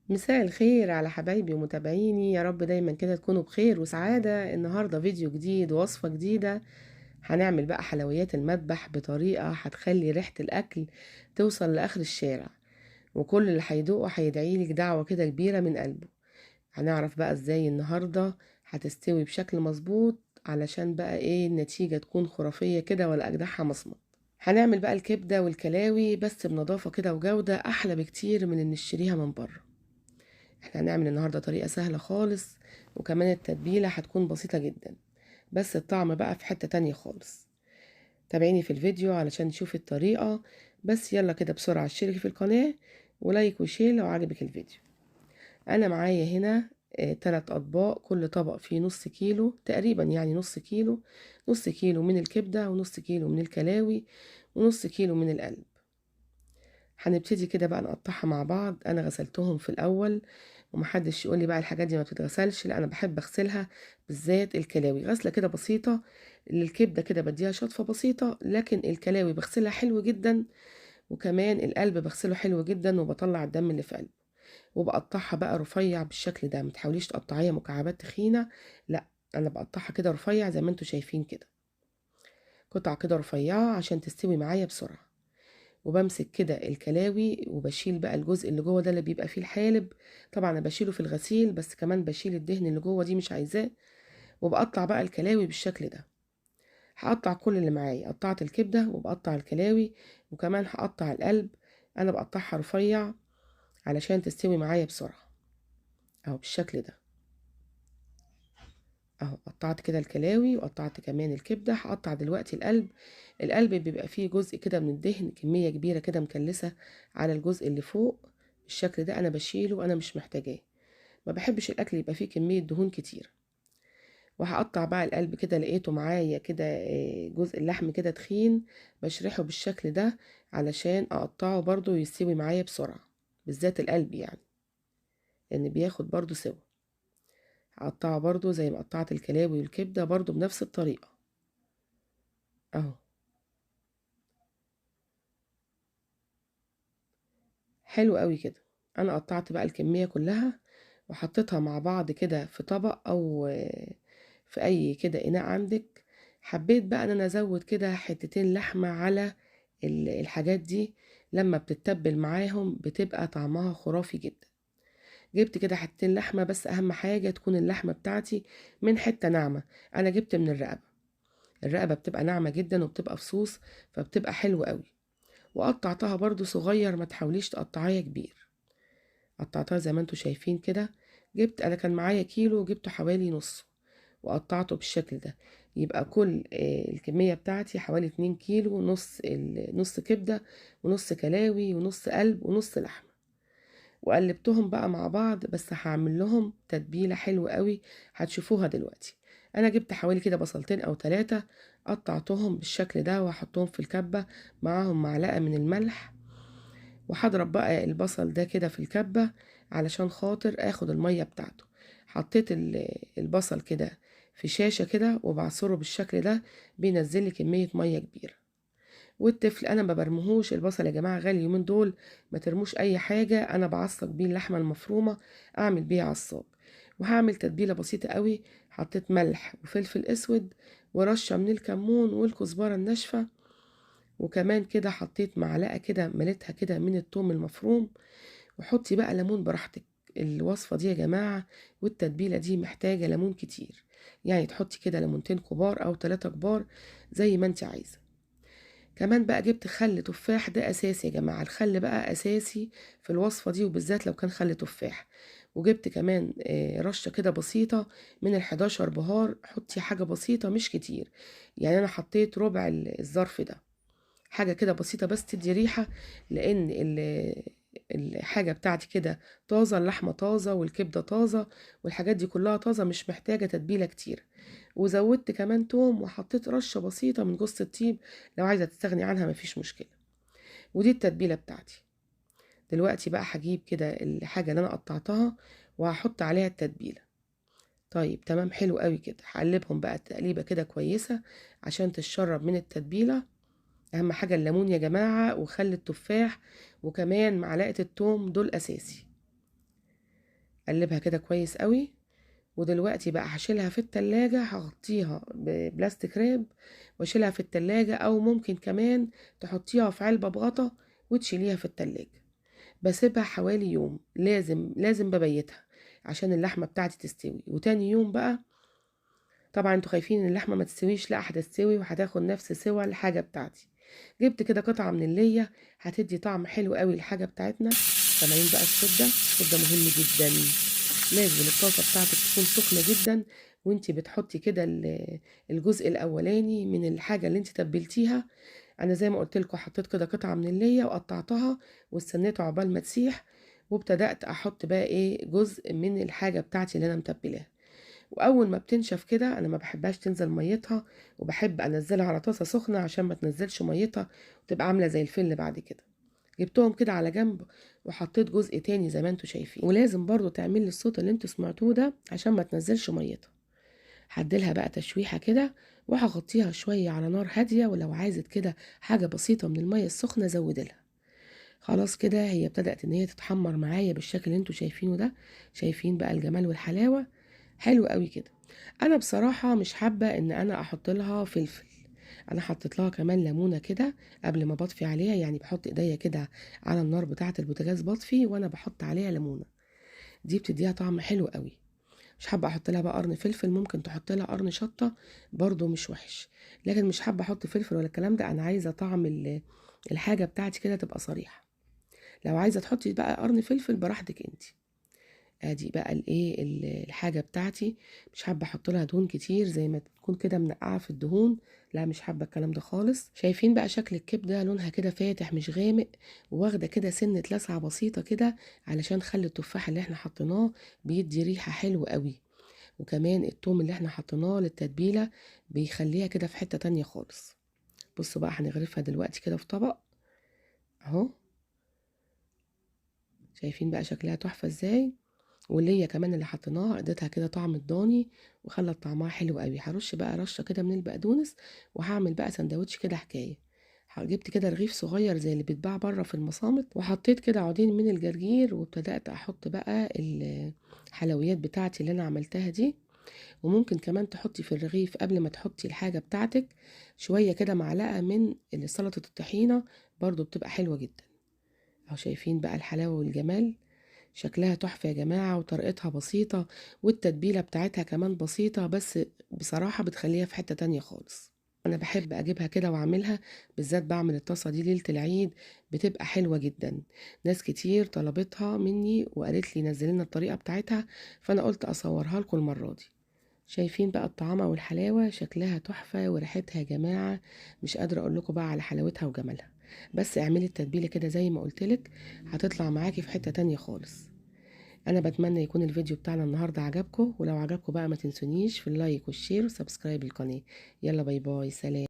مساء الخير على حبايبي ومتابعيني، يا رب دايما كده تكونوا بخير وسعادة. النهاردة فيديو جديد ووصفة جديدة. هنعمل بقى حلويات المذبح بطريقة هتخلي ريحة الأكل توصل لآخر الشارع، وكل اللي هيدوقه هيدعيلك دعوة كده كبيرة من قلبه. هنعرف بقى ازاي النهاردة هتستوي بشكل مظبوط علشان بقى ايه النتيجة تكون خرافية كده ولا أجدعها مصمت. هنعمل بقى الكبدة والكلاوي بس بنظافة كده وجودة أحلى بكتير من إن نشتريها من بره. احنا هنعمل النهاردة طريقة سهلة خالص، وكمان التتبيلة هتكون بسيطة جدا، بس الطعم بقى في حتة تانية خالص. تابعيني في الفيديو علشان تشوفي الطريقة. بس يلا كده بسرعة اشتركي في القناة ولايك وشير لو عجبك الفيديو. انا معايا هنا 3 اطباق، كل طبق فيه نص كيلو تقريبا، يعني نص كيلو. نص كيلو من الكبدة، ونص كيلو من الكلاوي، ونص كيلو من القلب. هنبتدي كده بقى نقطعها مع بعض. انا غسلتهم في الاول، ومحدش يقول لي بقى الحاجات دي ما بتتغسلش، لا انا بحب اغسلها، بالذات الكلاوي غسله كده بسيطه. الكبده كده بديها شطفه بسيطه، لكن الكلاوي بغسلها حلو جدا، وكمان القلب بغسله حلو جدا وبطلع الدم اللي في قلبه. وبقطعها بقى رفيع بالشكل ده، متحاوليش تقطعيها مكعبات تخينه، لا، انا بقطعها كده رفيع زي ما انتوا شايفين كده، قطع كده رفيعه عشان تستوي معايا بسرعه. وبمسك كده الكلاوي وبشيل بقى الجزء اللي جوه ده اللي بيبقى فيه الحالب. طبعا انا بشيله في الغسيل، بس كمان بشيل الدهن اللي جوه دي مش عايزاه. وبقطع بقى الكلاوي بالشكل ده. هقطع كل اللي معايا، قطعت الكبده وبقطع الكلاوي، وكمان هقطع القلب. انا بقطعها رفيع علشان تستوي معايا بسرعه، اهو بالشكل ده. اهو قطعت كده الكلاوي وقطعت كمان الكبده. هقطع دلوقتي القلب. القلب بيبقى فيه جزء كده من الدهن، كميه كبيره كده مكلسه على الجزء اللي فوق بالشكل ده. انا بشيله، انا مش محتاجاه، ما بحبش الاكل يبقى فيه كميه دهون كتير. وهقطع بقى القلب كده، لقيته معايا كده جزء اللحم كده تخين، بشرحه بالشكل ده علشان اقطعه برضو يستوي معايا بسرعه، بالذات القلب يعني، لان بياخد برضو سوا. هقطعه برضو زي ما قطعت الكلاوي والكبده، برضو بنفس الطريقه اهو. حلو قوي كده. انا قطعت بقى الكمية كلها وحطيتها مع بعض كده في طبق او في اي كده اناء عندك. حبيت بقى ان انا ازود كده حتتين لحمة على الحاجات دي، لما بتتبل معاهم بتبقى طعمها خرافي جدا. جبت كده حتتين لحمة، بس اهم حاجة تكون اللحمة بتاعتي من حتة ناعمة. انا جبت من الرقبة. الرقبة بتبقى ناعمة جدا وبتبقى فصوص، فبتبقى حلوة قوي. وقطعتها برضو صغير، ما تحاوليش تقطعيها كبير. قطعتها زي ما انتوا شايفين كده. جبت، انا كان معايا كيلو، جبته حوالي نص وقطعته بالشكل ده. يبقى كل الكمية بتاعتي حوالي 2 كيلو، نص كبدة، ونص كلاوي، ونص قلب، ونص لحمة. وقلبتهم بقى مع بعض، بس هعمل لهم تتبيلة حلوة قوي هتشوفوها دلوقتي. انا جبت حوالي كده بصلتين او 3، قطعتهم بالشكل ده وهحطهم في الكبة معاهم معلقة من الملح. وهضرب بقى البصل ده كده في الكبة علشان خاطر اخد المية بتاعته. حطيت البصل كده في شاشة كده وبعصره بالشكل ده، بينزل لي كمية مية كبيرة. والتفل انا ما برمهوش، البصل يا جماعة غالي اليومين دول، ما ترموش اي حاجة. انا بعصق بيه اللحمة المفرومة، اعمل بيه عصاق. وهعمل تتبيلة بسيطة قوي. حطيت ملح وفلفل اسود ورشة من الكمون والكزبرة الناشفة، وكمان كده حطيت معلقة كده مليتها كده من الثوم المفروم. وحطي بقى ليمون براحتك. الوصفة دي يا جماعة والتتبيلة دي محتاجة ليمون كتير، يعني تحطي كده ليمونتين كبار او 3 كبار زي ما انت عايزة. كمان بقى جبت خل تفاح، ده اساسي يا جماعة، الخل بقى اساسي في الوصفة دي، وبالذات لو كان خل تفاح. وجبت كمان رشة كده بسيطة من ال11 بهار. حطي حاجة بسيطة مش كتير، يعني انا حطيت ربع الظرف ده، حاجة كده بسيطة بس تدي ريحة. لأن الحاجة بتاعتي كده طازة، اللحمة طازة والكبدة طازة والحاجات دي كلها طازة، مش محتاجة تتبيلة كتير. وزودت كمان توم وحطيت رشة بسيطة من جوز الطيب، لو عايزة تستغني عنها مفيش مشكلة. ودي التتبيلة بتاعتي. دلوقتي بقى هجيب كده الحاجة اللي أنا قطعتها وهحط عليها التتبيلة. طيب تمام، حلو قوي كده. هقلبهم بقى تقليبة كده كويسة عشان تشرب من التتبيلة. اهم حاجة الليمون يا جماعة، وخل التفاح، وكمان معلقة التوم، دول اساسي. قلبها كده كويس قوي. ودلوقتي بقى هشيلها في التلاجة، هغطيها ببلاستيك راب واشيلها في التلاجة، او ممكن كمان تحطيها في علبة بغطا وتشيليها في التلاجة. بسيبها حوالي يوم، لازم ببيتها عشان اللحمة بتاعتي تستوي. وتاني يوم بقى، طبعا انتوا خايفين ان اللحمة ما تستويش، لا هتستوي وهتاخد نفس سوى الحاجة بتاعتي. جبت كده قطعة من اللية هتدي طعم حلو قوي الحاجة بتاعتنا. سامعين بقى الصوت ده؟ الصوت ده مهم جدا. لازم الطاسة بتاعتك تكون سخنة جدا وانتي بتحطي كده الجزء الاولاني من الحاجة اللي انتي تبلتيها. انا زي ما قلت لكم حطيت كده قطعة من اللية وقطعتها واستنيت عقبال ما تسيح، وابتدأت احط بقى ايه جزء من الحاجة بتاعتي اللي انا متبلاها. واول ما بتنشف كده، انا ما بحبهاش تنزل ميتها، وبحب انزلها على طاسة سخنة عشان ما تنزلش ميتها وتبقى عاملة زي الفل بعد كده. جبتهم كده على جنب وحطيت جزء تاني زي ما انتوا شايفين. ولازم برضو تعملي الصوت اللي انتوا سمعتوه ده عشان ما تنزلش ميتها. هديلها بقى تشويحة كده وهغطيها شوية على نار هادية، ولو عايزت كده حاجة بسيطة من المية السخنة زودلها. خلاص كده هي ابتدأت ان هي تتحمر معايا بالشكل اللي انتوا شايفينه ده. شايفين بقى الجمال والحلاوة؟ حلو قوي كده. انا بصراحة مش حابة ان انا احط لها فلفل. انا حطيت لها كمان ليمونة كده قبل ما بطفي عليها، يعني بحط ايديا كده على النار بتاعة البوتاجاز بطفي وانا بحط عليها ليمونة. دي بتديها طعم حلو قوي. مش حابة احط لها بقى قرن فلفل، ممكن تحط لها قرن شطة برضو مش وحش، لكن مش حابة احط فلفل ولا الكلام ده. انا عايزة طعم الحاجة بتاعتي كده تبقى صريحة. لو عايزة تحطي بقى قرن فلفل براحتك انتي. ادي بقى الايه الحاجه بتاعتي. مش حابه احط لها دهون كتير زي ما تكون كده منقعه في الدهون، لا مش حابه الكلام ده خالص. شايفين بقى شكل الكبده؟ لونها كده فاتح مش غامق، واخده كده سنه لسعه بسيطه كده، علشان خل التفاح اللي احنا حطيناه بيدي ريحه حلوه قوي. وكمان التوم اللي احنا حطيناه للتتبيله بيخليها كده في حته تانية خالص. بصوا بقى هنغرفها دلوقتي كده في طبق اهو. شايفين بقى شكلها تحفه ازاي؟ واللية كمان اللي حطيناها اديتها كده طعم الضاني وخلت طعمها حلو قوي. هرش بقى رشه كده من البقدونس وهعمل بقى سندوتش كده حكايه. جبت كده رغيف صغير زي اللي بيتباع بره في المصامت، وحطيت كده عودين من الجرجير، وابتدأت احط بقى الحلويات بتاعتي اللي انا عملتها دي. وممكن كمان تحطي في الرغيف قبل ما تحطي الحاجه بتاعتك شويه كده معلقه من سلطه الطحينه، برضو بتبقى حلوه جدا. اهو شايفين بقى الحلاوه والجمال؟ شكلها تحفة يا جماعة، وطريقتها بسيطة، والتتبيلة بتاعتها كمان بسيطة، بس بصراحة بتخليها في حتة تانية خالص. أنا بحب أجيبها كده وأعملها، بالذات بعمل الطاسة دي ليلة العيد، بتبقى حلوة جدا. ناس كتير طلبتها مني وقالت لي نزلنا الطريقة بتاعتها، فأنا قلت أصورها لكم المرة دي. شايفين بقى الطعامة والحلاوة؟ شكلها تحفة وريحتها يا جماعة مش قادرة اقول لكم بقى على حلاوتها وجمالها. بس اعملي التتبيلة كده زي ما قلتلك، هتطلع معاكي في حتة تانية خالص. انا بتمنى يكون الفيديو بتاعنا النهاردة عجبكم، ولو عجبكم بقى ما تنسونيش في اللايك والشير وسبسكرايب القناة. يلا باي باي، سلام.